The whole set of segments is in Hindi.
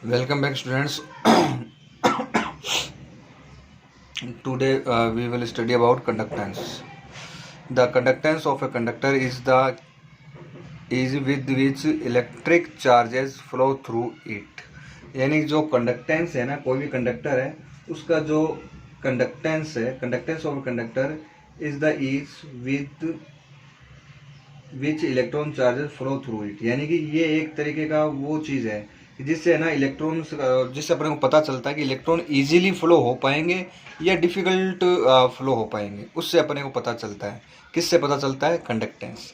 Welcome back, students. Today we will study about conductance. The conductance of a conductor is with which electric charges flow through it. यानी जो कंडक्टेंस है ना, कोई भी कंडक्टर है उसका जो कंडक्टेंस है, conductance of conductor is the is with which electron charges flow through it. यानी कि ये एक तरीके का वो चीज़ है जिससे है ना इलेक्ट्रॉन, जिससे अपने को पता चलता है कि इलेक्ट्रॉन इजीली फ्लो हो पाएंगे या डिफ़िकल्ट फ्लो हो पाएंगे, उससे अपने को पता चलता है। किससे पता चलता है? कंडक्टेंस।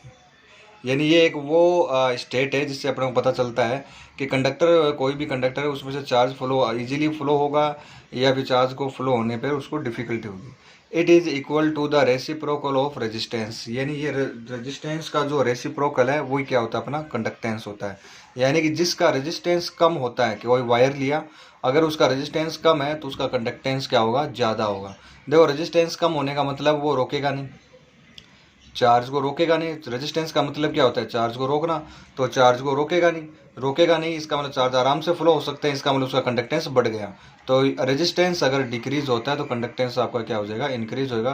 यानी ये एक वो स्टेट है जिससे अपने को पता चलता है कि कंडक्टर, कोई भी कंडक्टर है उसमें से चार्ज फ्लो इजीली फ्लो होगा या फिर चार्ज को फ्लो होने पर उसको डिफ़िकल्टी होगी। It is equal to the reciprocal of resistance. यानी ये रेजिस्टेंस का जो रेसिप्रोकल है वही क्या होता है? अपना कंडक्टेंस होता है। यानी कि जिसका रेजिस्टेंस कम होता है, कि कोई वायर लिया, अगर उसका रेजिस्टेंस कम है तो उसका कंडक्टेंस क्या होगा? ज़्यादा होगा। देखो, रेजिस्टेंस कम होने का मतलब वो रोकेगा नहीं, चार्ज को रोकेगा नहीं। रेजिस्टेंस का मतलब क्या होता है? चार्ज को रोकना। तो चार्ज को रोकेगा नहीं, इसका मतलब चार्ज आराम से फ्लो हो सकते हैं, इसका मतलब उसका कंडक्टेंस बढ़ गया। तो रेजिस्टेंस अगर डिक्रीज होता है तो कंडक्टेंस आपका क्या हो जाएगा? इंक्रीज होगा।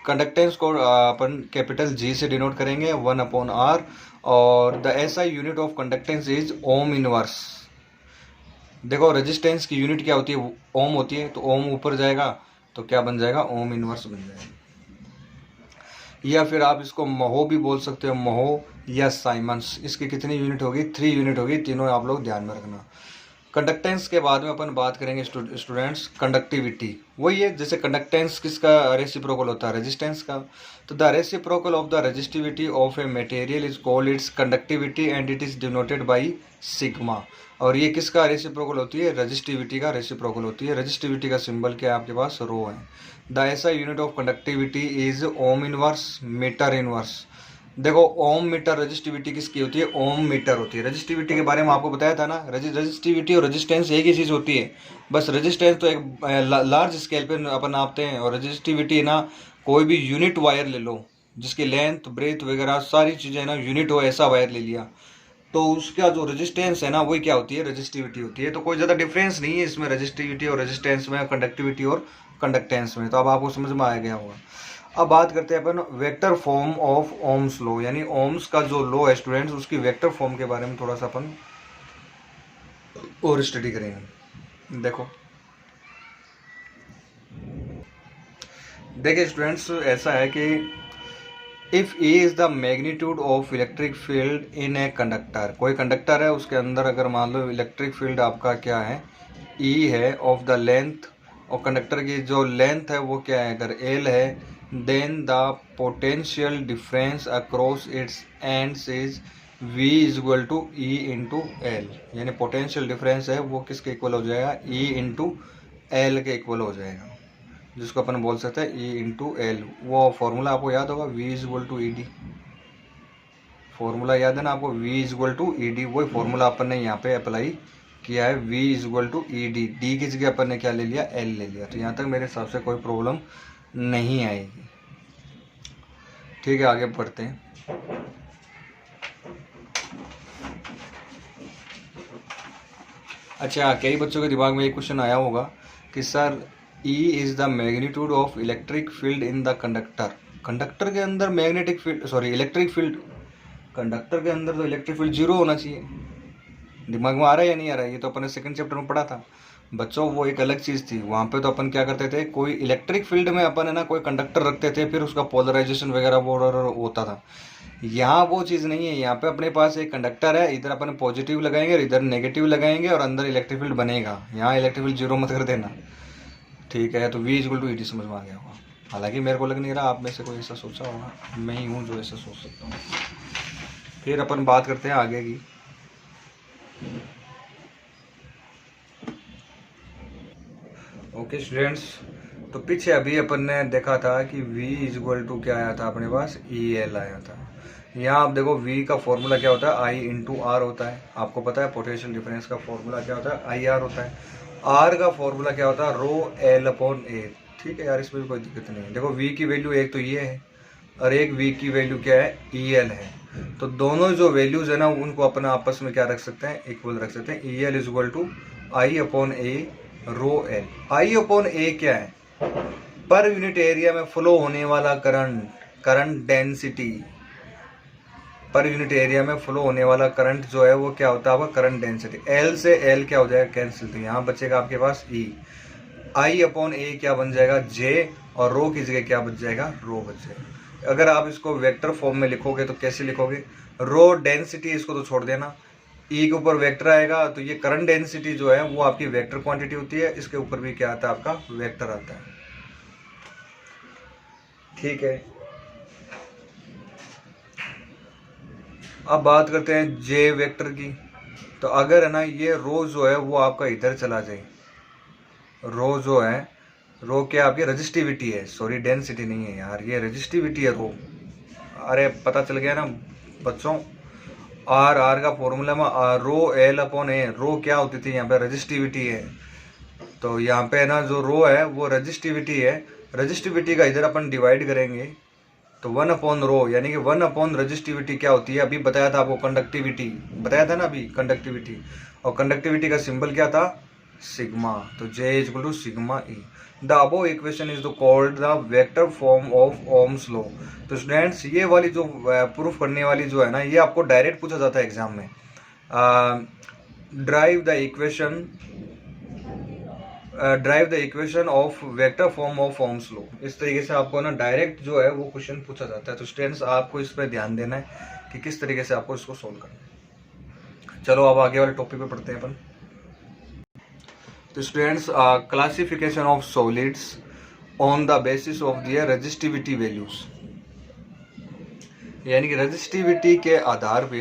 कंडक्टेंस को अपन कैपिटल जी से डिनोट करेंगे, 1/r। और the SI unit of conductance is ohm inverse. देखो, रेजिस्टेंस की यूनिट क्या होती है? ओम होती है। तो ओम ऊपर जाएगा तो क्या बन जाएगा? ओम इनवर्स बन जाएगा। या फिर आप इसको महो भी बोल सकते हो, महो या साइमंस। इसकी कितनी यूनिट होगी? 3 यूनिट होगी। तीनों आप लोग ध्यान में रखना। कंडक्टेंस के बाद में अपन बात करेंगे स्टूडेंट्स कंडक्टिविटी। वही है, जैसे कंडक्टेंस किसका रेसिप्रोकल होता है? रेजिस्टेंस का। तो the reciprocal of the resistivity of a material is called its conductivity and it is denoted by sigma. और ये किसका रेसिप्रोकल होती है? रेजिस्टिविटी का रेसिप्रोकल होती है। रेजिस्टिविटी का सिंबल क्या है आपके पास? रो है। The SI unit of conductivity is ohm inverse, metre inverse. देखो, ओम मीटर रेजिस्टिविटी किसकी होती है? ओम मीटर होती है। रेजिस्टिविटी के बारे में आपको बताया था ना, रेजिस्टिविटी और रेजिस्टेंस एक ही चीज़ होती है। बस रेजिस्टेंस तो एक लार्ज स्केल पे अपन नापते हैं, और रेजिस्टिविटी ना कोई भी यूनिट वायर ले लो जिसकी लेंथ ब्रेथ वगैरह सारी चीज़ें ना यूनिट हो, ऐसा वायर ले लिया तो उसका जो रेजिस्टेंस है ना वही क्या होती है? रेजिस्टिविटी होती है। तो कोई ज़्यादा डिफरेंस नहीं है इसमें रेजिस्टिविटी और रेजिस्टेंस में, कंडक्टिविटी और कंडक्टेंस में। तो अब आपको समझ में आ गया होगा। अब बात करते हैं अपन vector form of Ohm's law. यानी ओम्स का जो लॉ है स्टूडेंट्स, उसकी वेक्टर फॉर्म के बारे में थोड़ा सा अपन और स्टडी करेंगे। देखिए स्टूडेंट्स, ऐसा है कि if E is the magnitude of electric field in a conductor. कोई कंडक्टर है, उसके अंदर अगर मान लो इलेक्ट्रिक फील्ड आपका क्या है? E है, ऑफ द लेंथ, और कंडक्टर की जो लेंथ है वो क्या है? अगर L है, then the potential difference across its ends is V is equal to E into L. यानी पोटेंशियल डिफरेंस है वो किसके इक्वल हो जाएगा? E इंटू एल के इक्वल हो जाएगा, जिसको अपन बोल सकते हैं E इंटू एल। वो फॉर्मूला आपको याद होगा, V is equal to E D. Formula याद है ना आपको? V is equal to E D. वही फॉर्मूला अपन ने यहाँ पे अप्लाई किया है, V is equal to E D. D की जगह अपन ने क्या ले लिया? L ले लिया। तो यहाँ तक मेरे हिसाब से कोई प्रॉब्लम नहीं आएगी। ठीक है, आगे बढ़ते हैं। अच्छा, कई बच्चों के दिमाग में एक क्वेश्चन आया होगा कि sir E is the magnitude of electric field in the conductor. Conductor के अंदर magnetic field, sorry electric field, conductor के अंदर तो इलेक्ट्रिक फील्ड जीरो होना चाहिए। दिमाग में आ रहा है या नहीं आ रहा है? ये तो अपन ने सेकंड चैप्टर में पढ़ा था बच्चों, वो एक अलग चीज़ थी। वहाँ पे तो अपन क्या करते थे, कोई इलेक्ट्रिक फील्ड में अपन है ना कोई कंडक्टर रखते थे, फिर उसका पोलराइजेशन वगैरह वो होता था। यहाँ वो चीज़ नहीं है। यहाँ पे अपने पास एक कंडक्टर है, इधर अपन पॉजिटिव लगाएंगे और इधर नेगेटिव लगाएंगे और अंदर इलेक्ट्रिक फील्ड बनेगा। यहाँ इलेक्ट्रिक फील्ड जीरो मत कर देना, ठीक है? तो V equal to E D समझ में आ गया होगा। हालांकि मेरे को लग नहीं रहा आप में से कोई ऐसा सोचा होगा, मैं ही हूँ जो ऐसा सोच सकता हूँ। फिर अपन बात करते हैं आगे की। ओके स्टूडेंट्स, तो पीछे अभी अपन ने देखा था कि V इज इक्वल टू क्या आया था अपने पास? EL आया था। यहाँ आप देखो V का फॉर्मूला क्या होता है? I इंटू आर होता है। आपको पता है पोटेंशियल डिफरेंस का फॉर्मूला क्या होता है? IR होता है। R का फॉर्मूला क्या होता है? रो L अपॉन ए। ठीक है यार, इसमें भी कोई दिक्कत नहीं है। देखो V की वैल्यू एक तो ये है, और एक V की वैल्यू क्या है, EL है। तो दोनों जो वैल्यूज है ना उनको अपन आपस में क्या रख सकते हैं, इक्वल रख सकते हैं। EL is equal to I/A rho L। I/A क्या है, पर यूनिट एरिया में फ्लो होने वाला current density. Per unit area में फ्लो होने वाला करंट जो है वो क्या होता है, आपका करंट डेंसिटी। L से L क्या हो जाएगा, कैंसिल, तो यहाँ बचेगा आपके पास E। I/A क्या बन जाएगा, J, और रो की जगह क्या बच जाएगा, रो बच जाएगा। अगर आप इसको वेक्टर फॉर्म में लिखोगे तो कैसे लिखोगे, रो डेंसिटी इसको तो छोड़ देना, E के ऊपर वेक्टर आएगा, तो ये करंट डेंसिटी जो है वो आपकी वेक्टर क्वांटिटी होती है, इसके ऊपर भी क्या आता है, आपका वेक्टर आता है। ठीक है, अब बात करते हैं जे वेक्टर की। तो अगर है ना ये रो जो है वो आपका इधर चला जाए, रो जो है, रो क्या आपकी रजिस्टिविटी है, सॉरी डेंसिटी नहीं है यार, ये रजिस्टिविटी है रो। अरे पता चल गया ना बच्चों, आर का फॉर्मूला में रो L/A, रो क्या होती थी यहाँ पे, रजिस्टिविटी है। तो यहाँ पे ना जो रो है वो रजिस्टिविटी है, रजिस्टिविटी का इधर अपन डिवाइड करेंगे तो 1/रो, यानी कि 1 रजिस्टिविटी क्या होती है, अभी बताया था आपको, कंडक्टिविटी बताया था ना अभी, कंडक्टिविटी। और कंडक्टिविटी का सिंबल क्या था, सिग्मा। तो J is equal to sigma E। The above equation is called the vector form of Ohm's law. तो स्टूडेंट्स ये वाली जो प्रूफ करने वाली जो है ना, ये आपको डायरेक्ट पूछा जाता है एग्जाम में। Drive the equation of vector form of Ohm's law, इस तरीके से आपको ना डायरेक्ट जो है वो क्वेश्चन पूछा जाता है। तो स्टूडेंट्स आपको इस पर ध्यान देना है कि किस तरीके से आपको इसको सोल्व करना है। चलो अब आगे वाले टॉपिक पे पढ़ते हैं अपन। तो students classification of solids on the basis of their resistivity values, यानी कि रेजिस्टिविटी के आधार पे,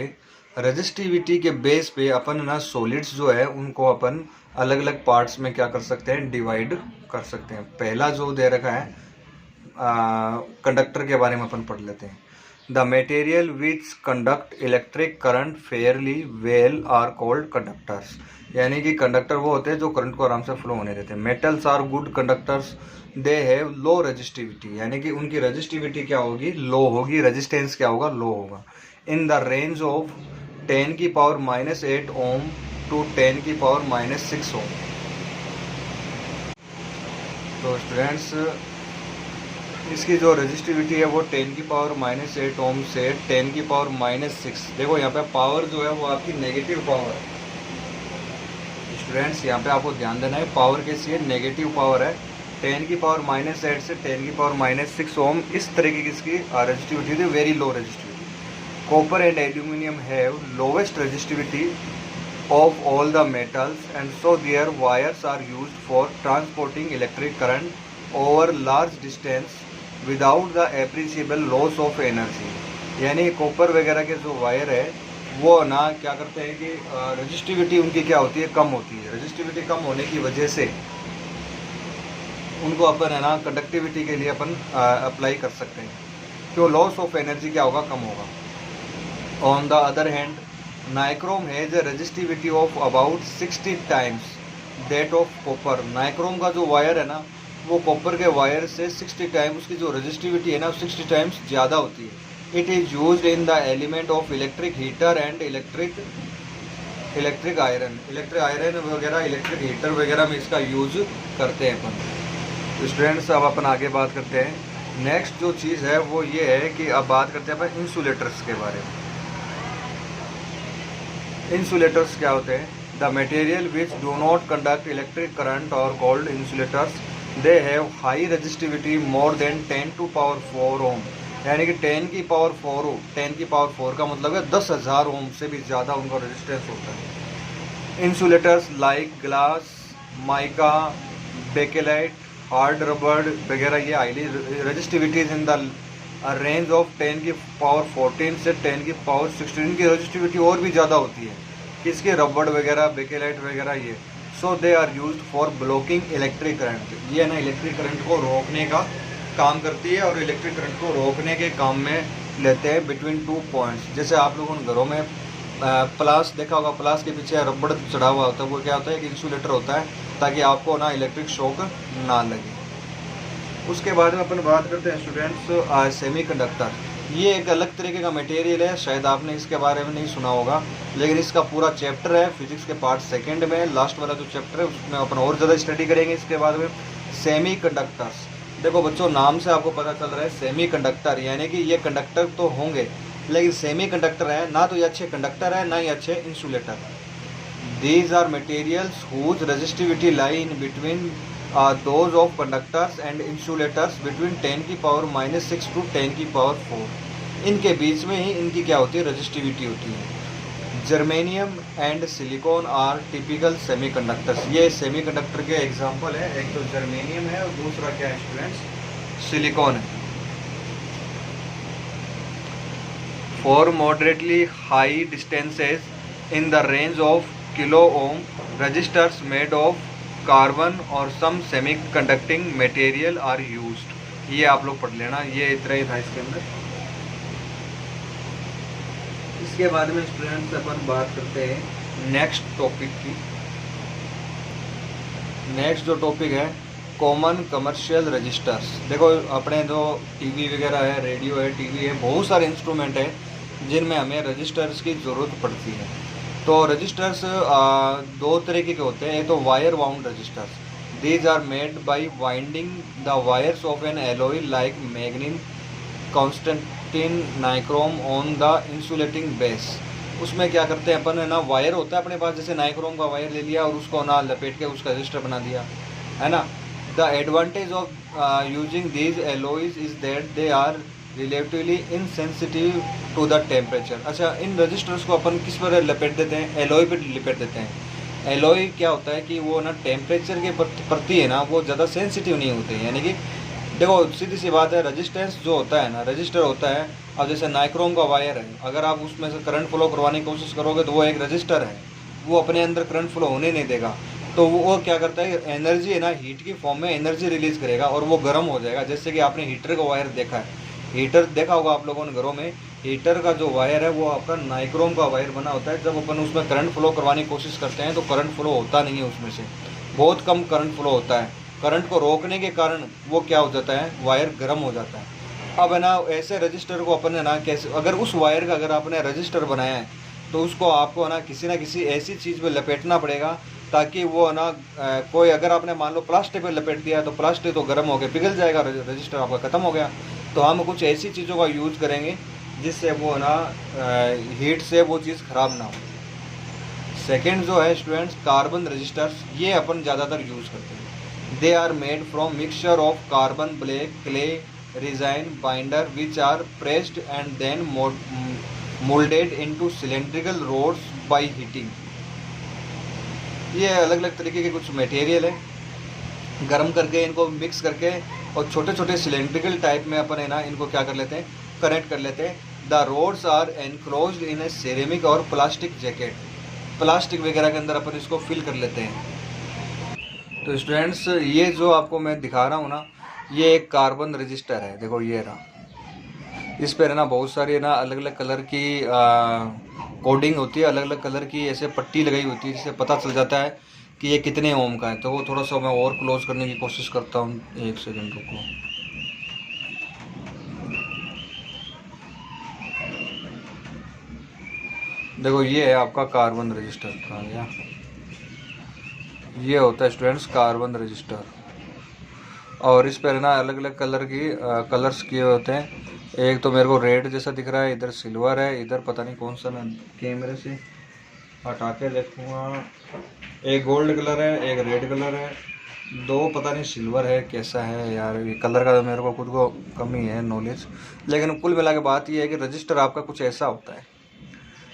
रेजिस्टिविटी के बेस पे अपन ना सॉलिड्स जो है उनको अपन अलग अलग पार्ट्स में क्या कर सकते हैं, डिवाइड कर सकते हैं। पहला जो दे रखा है कंडक्टर के बारे में अपन पढ़ लेते हैं। The material which conduct electric current fairly well are called conductors, यानी कि कंडक्टर वो होते हैं जो करंट को आराम से फ्लो होने देते हैं। Metals are good conductors, they have low resistivity, यानी कि उनकी रेजिस्टिविटी क्या होगी, लो होगी, रेजिस्टेंस क्या होगा, लो होगा। In the range of 10⁻⁸ ohm to 10⁻⁻6 ohm. तो स्टूडेंट्स इसकी जो रेजिस्टिविटी है वो 10⁻⁸ ओम से 10⁻⁻6, देखो यहाँ पे पावर जो है वो आपकी नेगेटिव पावर है। स्टूडेंट्स यहाँ पे आपको ध्यान देना है, पावर कैसी है, नेगेटिव पावर है। 10⁻⁸ से 10⁻⁻6 ओम इस तरीके की इसकी रेजिस्टिविटी थी, very low resistivity. Copper and aluminium have lowest resistivity of all the metals, and so their wires are used for transporting electric current over large distance without the appreciable loss of energy। यानी कॉपर वगैरह के जो वायर है वो ना क्या करते हैं कि रेजिस्टिविटी उनकी क्या होती है, कम होती है। रेजिस्टिविटी कम होने की वजह से उनको अपन है ना कंडक्टिविटी के लिए अपन अप्लाई कर सकते हैं, तो लॉस ऑफ एनर्जी क्या होगा, कम होगा। On the other hand nichrome has a resistivity of about 60 times that of copper. Nichrome का जो वायर है ना वो कॉपर के वायर से 60 टाइम उसकी जो रेजिस्टिविटी है ना 60 टाइम्स ज़्यादा होती है। It is used in the element of electric heater and electric iron. Electric iron वगैरह, इलेक्ट्रिक हीटर वगैरह में इसका यूज़ करते हैं अपन। स्टूडेंट्स अब अपन आगे बात करते हैं। नेक्स्ट जो चीज़ है वो ये है कि अब बात करते हैं अपन इंसुलेटर्स के बारे में। इंसुलेटर्स क्या होते हैं, the material which do not conduct electric current are called insulators, they have high resistivity more than 10⁴ ohm, यानी कि 10⁴ का मतलब है 10,000 ओम से भी ज़्यादा उनका रेजिस्टेंस होता है। Insulators like glass, mica, bakelite, hard रबड़ वगैरह ये highly resistivities in the range of 10⁻14 से 10⁻16 की रेजिस्टिविटी और भी ज़्यादा होती है। किसके, रबड़ वगैरह, बेकेलाइट वगैरह ये। So they are used for blocking electric current, ये ना इलेक्ट्रिक करंट को रोकने का काम करती है और इलेक्ट्रिक करंट को रोकने के काम में लेते हैं बिटवीन 2 पॉइंट्स। जैसे आप लोगों ने घरों में प्लास देखा होगा, प्लास के पीछे रबड़ चढ़ा हुआ होता है, वो क्या होता है, एक इंसुलेटर होता है ताकि आपको ना इलेक्ट्रिक शॉक ना लगे। उसके बाद में अपन बात करते हैं स्टूडेंट्स सेमीकंडक्टर। ये एक अलग तरीके का मटेरियल है, शायद आपने इसके बारे में नहीं सुना होगा, लेकिन इसका पूरा चैप्टर है फिजिक्स के पार्ट सेकंड में, लास्ट वाला जो चैप्टर है उसमें अपन और ज़्यादा स्टडी करेंगे इसके बाद में। सेमीकंडक्टर्स, देखो बच्चों नाम से आपको पता चल रहा है सेमीकंडक्टर, यानी कि ये कंडक्टर तो होंगे लेकिन सेमीकंडक्टर है, ना तो ये अच्छे कंडक्टर है ना ही अच्छे insulator. These are materials whose resistivity lie in between those of conductors and insulators between 10 की पावर -6 to 10 की पावर 4। इनके बीच में ही इनकी क्या होती है, रेजिस्टिविटी होती है। Germanium and silicon are typical semiconductors. ये सेमीकंडक्टर के एग्जांपल है, एक तो जर्मेनियम है और दूसरा क्या है स्टूडेंट्स, सिलिकॉन है। For moderately high distances in the range of kilo ohm, resistors made of carbon or some semiconducting material are used। ये आप लोग पढ़ लेना, ये इतना ही था इसके अंदर। इसके बाद में स्टूडेंट्स अपन बात करते हैं नेक्स्ट टॉपिक की। नेक्स्ट जो टॉपिक है कॉमन कमर्शियल रजिस्टर्स। देखो अपने जो टीवी वगैरह है, रेडियो है, टीवी है, बहुत सारे इंस्ट्रूमेंट है जिनमें हमें रजिस्टर्स की ज़रूरत पड़ती है। तो रजिस्टर्स दो तरीके के होते हैं, एक तो wire wound resistors. These are made by winding the wires of an alloy like manganin constantan nichrome on the insulating base. उसमें क्या करते हैं अपन, है ना, वायर होता है अपने पास, जैसे नाइक्रोम का वायर ले लिया और उसको ना लपेट के उसका रजिस्टर बना दिया, है ना। The advantage of using these alloys is that they are relatively insensitive to the temperature. अच्छा, इन रजिस्टर्स को अपन किस पर लपेट देते हैं, एलॉय पर लपेट देते हैं। एलॉय क्या होता है कि वो ना टेम्परेचर के प्रति है ना वो ज़्यादा सेंसिटिव नहीं होते हैं, यानी कि देखो सीधी सी बात है, रजिस्टेंस जो होता है ना, रजिस्टर होता है। अब जैसे नाइक्रोम का वायर है, अगर आप उसमें से करंट फ्लो करवाने की कोशिश करोगे तो वो एक रजिस्टर है, वो अपने अंदर करंट फ्लो होने नहीं देगा। तो वो क्या करता है, एनर्जी है ना, हीट की फॉर्म में एनर्जी रिलीज करेगा और वो गर्म हो जाएगा। जैसे कि आपने हीटर का वायर देखा है, हीटर देखा होगा आप लोगों ने घरों में, हीटर का जो वायर है वो आपका नाइक्रोम का वायर बना होता है। जब अपन उसमें करंट फ्लो करवाने की कोशिश करते हैं तो करंट फ्लो होता नहीं है, उसमें से बहुत कम करंट फ्लो होता है। करंट को रोकने के कारण वो क्या हो जाता है, वायर गर्म हो जाता है। अब है ना, ऐसे रजिस्टर को अपन है ना कैसे, अगर उस वायर का अगर आपने रजिस्टर बनाया है तो उसको आपको है ना किसी ऐसी चीज़ पर लपेटना पड़ेगा ताकि वो है ना कोई, अगर आपने मान लो प्लास्टिक पर लपेट दिया तो प्लास्टिक तो गर्म हो गया, पिघल जाएगा, रजिस्टर आपका ख़त्म हो गया। तो हम कुछ ऐसी चीज़ों का यूज़ करेंगे जिससे वो ना हीट से वो चीज़ ख़राब ना हो। सेकेंड जो है स्टूडेंट्स कार्बन रजिस्टर्स, ये अपन ज़्यादातर यूज़ करते हैं। They are made from mixture of carbon black clay resin binder which are pressed and then moulded into cylindrical rods by heating. ये अलग अलग तरीके के कुछ मटेरियल है, गर्म करके इनको मिक्स करके और छोटे छोटे सिलेंड्रिकल टाइप में अपन है ना इनको क्या कर लेते हैं, कनेक्ट कर लेते हैं। The rods are enclosed in a ceramic और प्लास्टिक जैकेट, प्लास्टिक वगैरह के अंदर अपन इसको फिल कर लेते हैं। तो स्टूडेंट्स ये जो आपको मैं दिखा रहा हूँ ना, ये एक कार्बन रजिस्टर है। देखो ये रहा, इस पर है ना बहुत सारी है ना अलग अलग कलर की कोडिंग होती है, अलग अलग कलर की ऐसे पट्टी लगाई होती है जिससे पता चल जाता है कि ये कितने ओम का है। तो वो थोड़ा सा मैं और क्लोज करने की कोशिश करता हूँ, एक सेकंड रुको। देखो ये है आपका कार्बन रजिस्टर का, ये होता है स्टूडेंट्स कार्बन रजिस्टर। और इस पर ना अलग अलग कलर की कलर्स किए होते हैं। एक तो मेरे को रेड जैसा दिख रहा है, इधर सिल्वर है, इधर पता नहीं कौन सा, मैं कैमरे से हटा के देखूँगा। एक गोल्ड कलर है, एक रेड कलर है, दो पता नहीं सिल्वर है, कैसा है यार ये कलर का, तो मेरे को खुद को कमी है नॉलेज। लेकिन कुल मिला के बात ये है कि रजिस्टर आपका कुछ ऐसा होता है।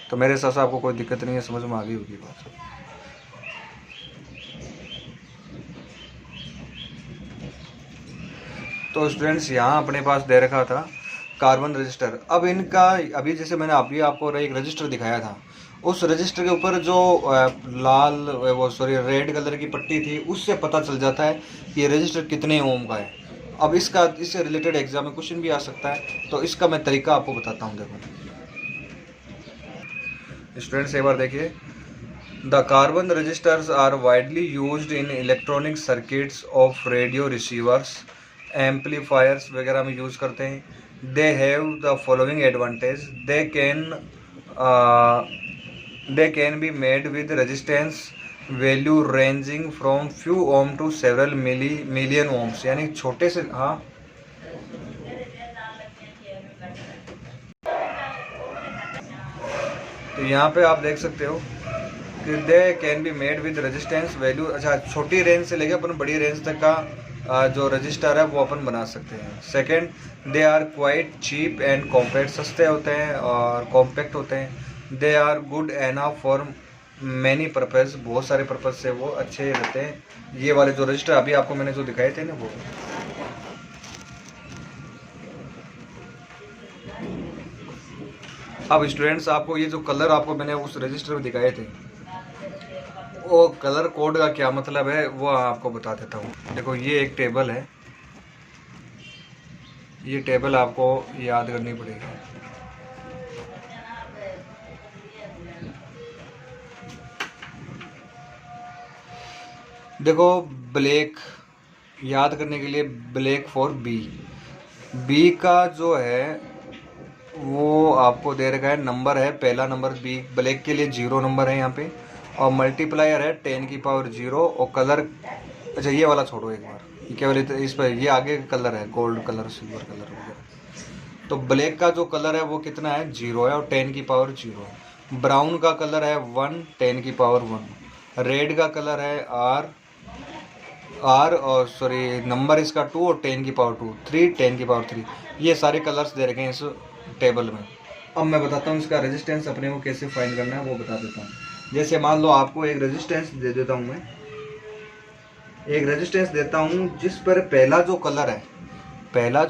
तो मेरे हिसाब से आपको कोई दिक्कत नहीं है, समझ में आ गई होगी बात। तो स्टूडेंट्स यहाँ अपने पास दे रखा था कार्बन रजिस्टर। अब इनका अभी जैसे मैंने अभी आपको एक रजिस्टर दिखाया था, उस रजिस्टर के ऊपर जो रेड कलर की पट्टी थी उससे पता चल जाता है कि ये रजिस्टर कितने ओम का है। अब इससे रिलेटेड एग्जाम में क्वेश्चन भी आ सकता है, तो इसका मैं तरीका आपको बताता हूँ। देखो स्टूडेंट्स एक बार देखिए, the carbon resistors are widely used in electronic circuits of radio receivers amplifiers वगैरह में यूज़ करते हैं। They have the following advantage, they can be made with resistance value ranging from few ohm to several million ohms, यानी छोटे से, हाँ तो यहाँ पे आप देख सकते हो कि दे can be made with resistance value, अच्छा छोटी रेंज से लेके अपन बड़ी रेंज तक का जो रजिस्टर है वो अपन बना सकते हैं। Second, they are quite cheap and compact, सस्ते होते हैं और कॉम्पैक्ट होते हैं। They are good enough for many purpose, बहुत सारे पर्पज़ से वो अच्छे रहते हैं। ये वाले जो रजिस्टर अभी आपको मैंने जो दिखाए थे ना वो। अब स्टूडेंट्स आपको ये जो कलर आपको मैंने उस रजिस्टर में दिखाए थे वो कलर कोड का क्या मतलब है वो आपको बता देता हूँ। देखो ये एक टेबल है, ये टेबल आपको याद करनी पड़ेगी। देखो ब्लैक याद करने के लिए ब्लैक फॉर बी, बी का जो है वो आपको दे रखा है, नंबर है पहला नंबर बी, ब्लैक के लिए 0 नंबर है यहाँ पे, और मल्टीप्लायर है 10 की पावर 0, और कलर, अच्छा ये वाला छोड़ो एक बार, ये केवल इस पर, ये आगे कलर है गोल्ड कलर सिल्वर कलर वगैरह। तो ब्लैक का जो कलर है वो कितना है 0 है और 10 की पावर 0। ब्राउन का कलर है 1 10 की पावर 1। रेड का कलर है आर और सॉरी नंबर इसका 2 और 10 की पावर 2, 3 10 की पावर 3। ये सारे कलर्स दे रखे हैं इस टेबल में। अब मैं बताता हूँ इसका रेजिस्टेंस अपने को कैसे फाइंड करना है वो बता देता हूँ। जैसे मान लो आपको एक रेजिस्टेंस दे देता हूँ, मैं एक रेजिस्टेंस देता हूँ जिस पर पहला जो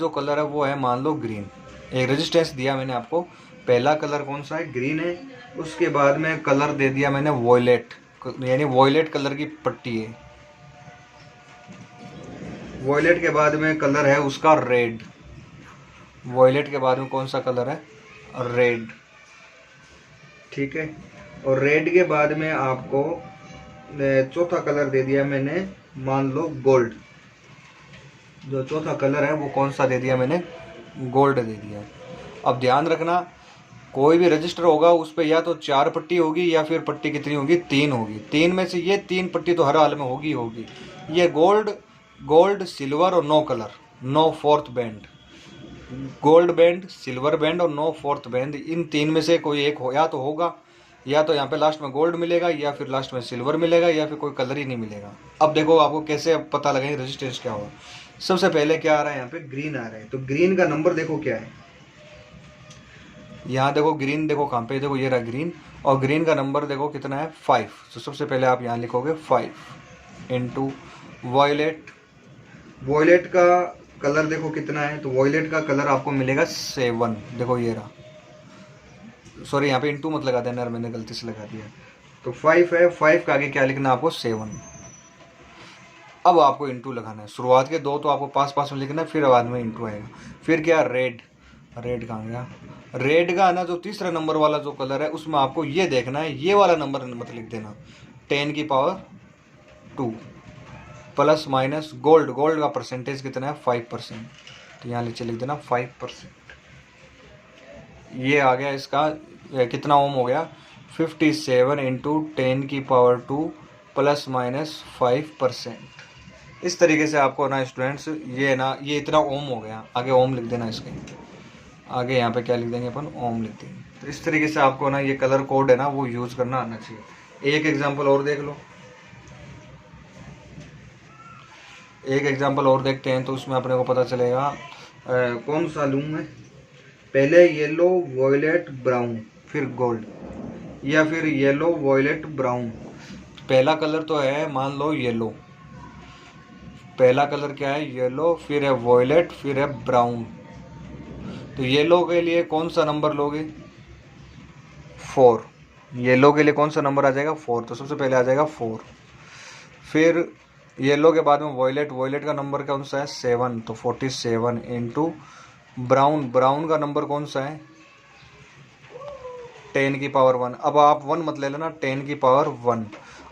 कलर है वो है मान लो ग्रीन। एक रेजिस्टेंस दिया मैंने आपको, पहला कलर कौन सा है ग्रीन है, उसके बाद में कलर दे दिया मैंने वॉयलेट, यानी वॉयलेट कलर की पट्टी है। वॉयलेट के बाद में कलर है उसका रेड, वॉयलेट के बाद में कौन सा कलर है रेड, ठीक है। और रेड के बाद में आपको चौथा कलर दे दिया मैंने मान लो गोल्ड, जो चौथा कलर है वो कौन सा दे दिया मैंने गोल्ड दे दिया। अब ध्यान रखना कोई भी रजिस्टर होगा उस पर या तो 4 पट्टी होगी या फिर पट्टी कितनी होगी 3 होगी, 3 में से ये 3 पट्टी तो हर हाल में होगी। ये गोल्ड सिल्वर और no colour, no fourth band, gold band silver band और नो फोर्थ बैंड, इन 3 में से कोई एक हो, या तो होगा, या तो यहाँ पे लास्ट में गोल्ड मिलेगा या फिर लास्ट में सिल्वर मिलेगा या फिर कोई कलर ही नहीं मिलेगा। अब देखो आपको कैसे पता लगेगा रेजिस्टेंस क्या होगा। सबसे पहले क्या आ रहा है यहाँ पे ग्रीन आ रहा है, तो ग्रीन का नंबर देखो क्या है, यहाँ देखो ग्रीन देखो कहाँ पे, देखो ये रहा ग्रीन, और ग्रीन का नंबर देखो कितना है 5। तो सबसे पहले आप यहाँ लिखोगे 5 इंटू वॉयलेट, वॉयलेट का कलर देखो कितना है, तो वॉयलेट का कलर आपको मिलेगा 7, देखो ये रहा, सॉरी यहाँ पे इंटू मत लगा देना, मैंने गलती से लगा दिया। तो 5 है, 5 का आगे क्या लिखना है आपको 7। अब आपको इंटू लगाना है, शुरुआत के 2 तो आपको पास में लिखना है, फिर बाद में इंटू आएगा। फिर क्या रेड कहाँ गया, रेड का ना जो तीसरा नंबर वाला जो कलर है उसमें आपको ये देखना है, ये वाला नंबर मत लिख देना, 10 की पावर 2 प्लस माइनस गोल्ड का परसेंटेज कितना है 5%, तो यहाँ नीचे लिख देना 5%। ये आ गया इसका कितना ओम हो गया 57 इंटू 10 की पावर 2 प्लस माइनस 5%। इस तरीके से आपको ना स्टूडेंट्स ये इतना ओम हो गया, आगे ओम लिख देना, इसके आगे यहाँ पे क्या लिख देंगे अपन ओम लिख देंगे। तो इस तरीके से आपको ना ये कलर कोड है ना वो यूज़ करना आना चाहिए। एक एग्जांपल और देख लो, एक एग्जांपल और देखते हैं तो उसमें अपने को पता चलेगा कौन सा लूँ मैं, पहले येलो वॉयलेट ब्राउन फिर गोल्ड, या फिर येलो वॉयलेट ब्राउन। पहला कलर तो है मान लो येलो, पहला कलर क्या है येलो, फिर है वॉयलेट, फिर है ब्राउन। तो येलो के लिए कौन सा नंबर लोगे 4, येलो के लिए कौन सा नंबर आ जाएगा 4, तो सबसे पहले आ जाएगा 4। फिर येलो के बाद में वॉयलेट का नंबर कौन सा है 7, तो 47 इंटू ब्राउन का नंबर कौन सा है 10 की पावर 1। अब आप 1 मत ले लेना, 10 की पावर 1,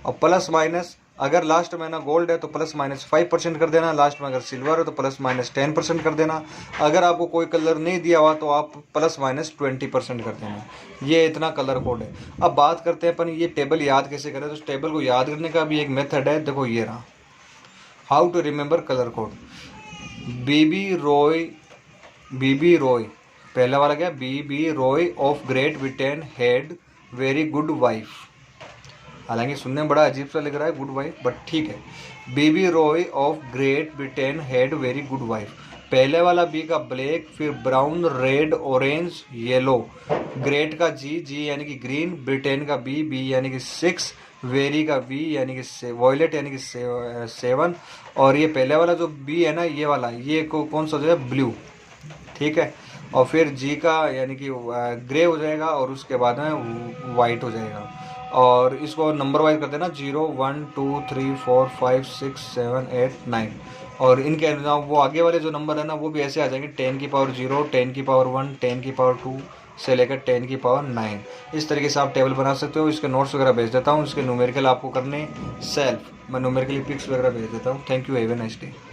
और प्लस माइनस अगर लास्ट में ना गोल्ड है तो +-5% कर देना, लास्ट में अगर सिल्वर है तो +-10% कर देना, अगर आपको कोई कलर नहीं दिया हुआ तो आप +-20% कर देना। ये इतना कलर कोड है। अब बात करते हैं अपन ये टेबल याद कैसे करें। तो इस टेबल को याद करने का भी एक मेथड है, देखो ये रहा, how to remember colour code. B B Roy पहला वाला क्या, B B Roy of Great Britain had very good wife. हालांकि सुनने में बड़ा अजीब सा लग रहा है गुड वाइफ, बट ठीक है। B B Roy of Great Britain had very good wife. पहले वाला बी का ब्लैक, फिर brown, red, orange, yellow. Great का जी यानी कि ग्रीन, ब्रिटेन का बी यानी कि 6, वेरी का वी यानी कि वॉयलेट यानी कि 7, और ये पहले वाला जो बी है ना ये वाला, ये कौन सा जो है, ब्लू, ठीक है। और फिर जी का यानी कि ग्रे हो जाएगा और उसके बाद में वाइट हो जाएगा। और इसको नंबर वाइज कर देना 0 1 2 3 4 5 6 7 8 9। और इनके वो आगे वाले जो नंबर है ना वो भी ऐसे आ जाएंगे 10 की पावर 0, 10 की पावर 1, 10 की पावर 2 से लेकर 10 की पावर 9। इस तरीके से आप टेबल बना सकते हो। इसके नोट्स वगैरह भेज देता हूँ, इसके न्यूमेरिकल आपको करने सेल्फ, मैं न्यूमेरिकली पिक्स वगैरह भेज देता हूँ। Thank you, have a nice day.